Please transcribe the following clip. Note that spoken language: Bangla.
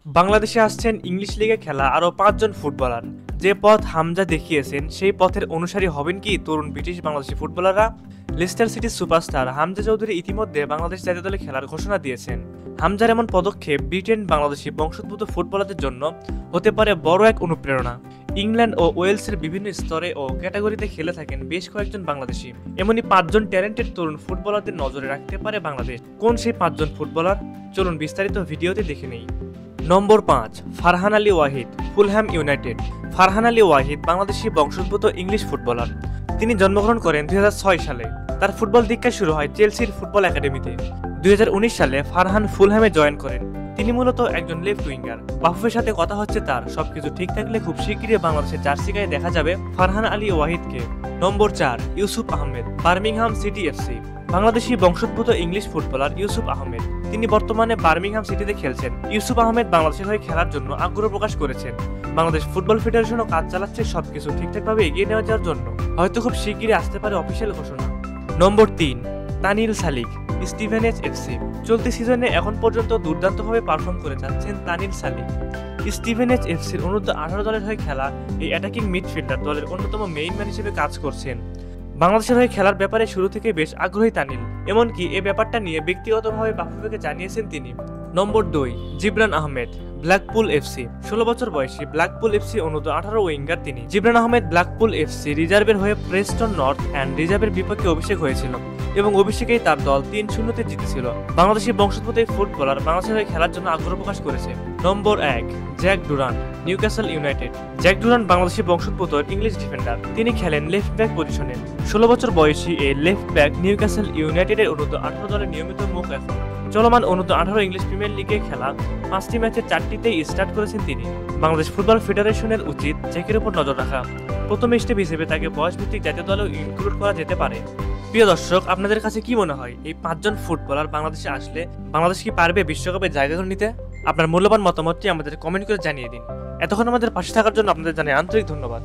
বাংলাদেশে আসছেন ইংলিশ লিগে খেলা আরও ৫ জন ফুটবলার। যে পথ হামজা দেখিয়েছেন সেই পথের অনুসারী হবেন কি তরুণ ব্রিটিশ বাংলাদেশি ফুটবলাররা? লেস্টার সিটির সুপারস্টার হামজা চৌধুরী ইতিমধ্যে বাংলাদেশ জাতীয় দলে খেলার ঘোষণা দিয়েছেন। হামজার এমন পদক্ষেপ ব্রিটেন বাংলাদেশি বংশোদ্ভূত ফুটবলারদের জন্য হতে পারে বড় এক অনুপ্রেরণা। ইংল্যান্ড ও ওয়েলসের বিভিন্ন স্তরে ও ক্যাটাগরিতে খেলে থাকেন বেশ কয়েকজন বাংলাদেশি। এমনই ৫ জন ট্যালেন্টেড তরুণ ফুটবলারদের নজরে রাখতে পারে বাংলাদেশ। কোন সেই ৫ জন ফুটবলার? চলুন বিস্তারিত ভিডিওতে দেখে নেই। নম্বর ৫, ফারহান আলী ওয়াহিদ, ফুলহ্যাম ইউনাইটেড। ফারহান আলী ওয়াহিদ বাংলাদেশি বংশোদ্ভূত ইংলিশ ফুটবলার। তিনি জন্মগ্রহণ করেন ২০০৬ সালে। তার ফুটবল দীক্ষা শুরু হয় চেলসির ফুটবল একাডেমিতে। ২০১৯ সালে ফারহান ফুলহ্যামে জয়েন করেন। তিনি মূলত একজন লেফট উইঙ্গার। বাফুফের সাথে কথা হচ্ছে তার, সবকিছু ঠিক থাকলে খুব শীঘ্রই বাংলাদেশের জার্সি গায়ে দেখা যাবে ফারহান আলী ওয়াহিদকে। নম্বর ৪, Yusuf Ahmed, Birmingham city FC. Bangladeshi বংশোদ্ভূত ইংলিশ ফুটবলার ইউসুফ আহমেদ। তিনি বর্তমানে বার্মিংহাম সিটিতে খেলছেন। ইউসুফ আহমেদ বাংলাদেশের হয়ে খেলার জন্য আগ্রহ প্রকাশ করেছেন। বাংলাদেশ ফুটবল ফেডারেশনও কাজ চালাচ্ছে সবকিছু ঠিকঠাকভাবে এগিয়ে নেওয়া যাওয়ার জন্য। হয়তো খুব শীঘ্রই আসতে পারে অফিসিয়াল ঘোষণা। নম্বর ৩, তানিল সালিক, স্টিভেনএচ এফসি। চলতি সিজনে এখন পর্যন্ত দুর্দান্তভাবে পারফর্ম করে যাচ্ছেন তানিল সালিক। স্টিভেনএচ এফসির অনূর্ধ্ব-18 দলের হয়ে খেলা এই অ্যাটাকিং মিডফিল্ডার দলের অন্যতম মেইন ম্যান হিসেবে কাজ করছেন। বাংলাদেশের হয়ে খেলার ব্যাপারে শুরু থেকে বেশ আগ্রহী তানিল। এমনকি এ ব্যাপারটা নিয়ে ব্যক্তিগতভাবে বাফুফেকে জানিয়েছেন তিনি। নম্বর ২, জিবরান আহমেদ, ব্ল্যাকপুল এফসি। ১৬ বছর বয়সী ব্ল্যাকপুল এফসি অনূর্ধ্ব-18 উইঙ্গার তিনি। জিবরান আহমেদ ব্ল্যাকপুল এফসি রিজার্ভের হয়ে প্রেস্টন নর্থ অ্যান্ড রিজার্ভের বিপক্ষে অভিষেক হয়েছিল এবং অভিষেকেই তার দল ৩-০-তে জিতেছিল। বাংলাদেশি বংশোদ্ভূত এই ফুটবলার বাংলাদেশের হয়ে খেলার জন্য আগ্রহ প্রকাশ করেছে। নম্বর ১, Jack Durand, Newcastle United. Jack Durand Bangladeshi বংশোদ্ভূত ইংলিশ ডিফেন্ডার। তিনি খেলেন লেফট ব্যাক পজিশনে। ১৬ বছর বয়সী এই লেফট ব্যাক নিউক্যাসল ইউনাইটেডের অনূর্ধ্ব-18 দলের নিয়মিত মুখ এখন। চলমান অনূর্ধ্ব-18 ইংলিশ প্রিমিয়ার লিগে খেলা ৫টি ম্যাচের ৪টিতেই স্টার্ট করেছেন তিনি। বাংলাদেশ ফুটবল ফেডারেশনের উচিত জ্যাকের উপর নজর রাখা। প্রথম স্টেপ হিসেবে তাকে বয়সভিত্তিক জাতীয় দলেও ইনক্লুড করা যেতে পারে। প্রিয় দর্শক, আপনাদের কাছে কি মনে হয় এই ৫ জন ফুটবলার বাংলাদেশে আসলে বাংলাদেশ কি পারবে বিশ্বকাপে জায়গা করে নিতে? আপনার মূল্যবান মতামতটি আমাদের কমেন্ট করে জানিয়ে দিন। এতক্ষণ আমাদের পাশে থাকার জন্য আপনাদের জানাই আন্তরিক ধন্যবাদ।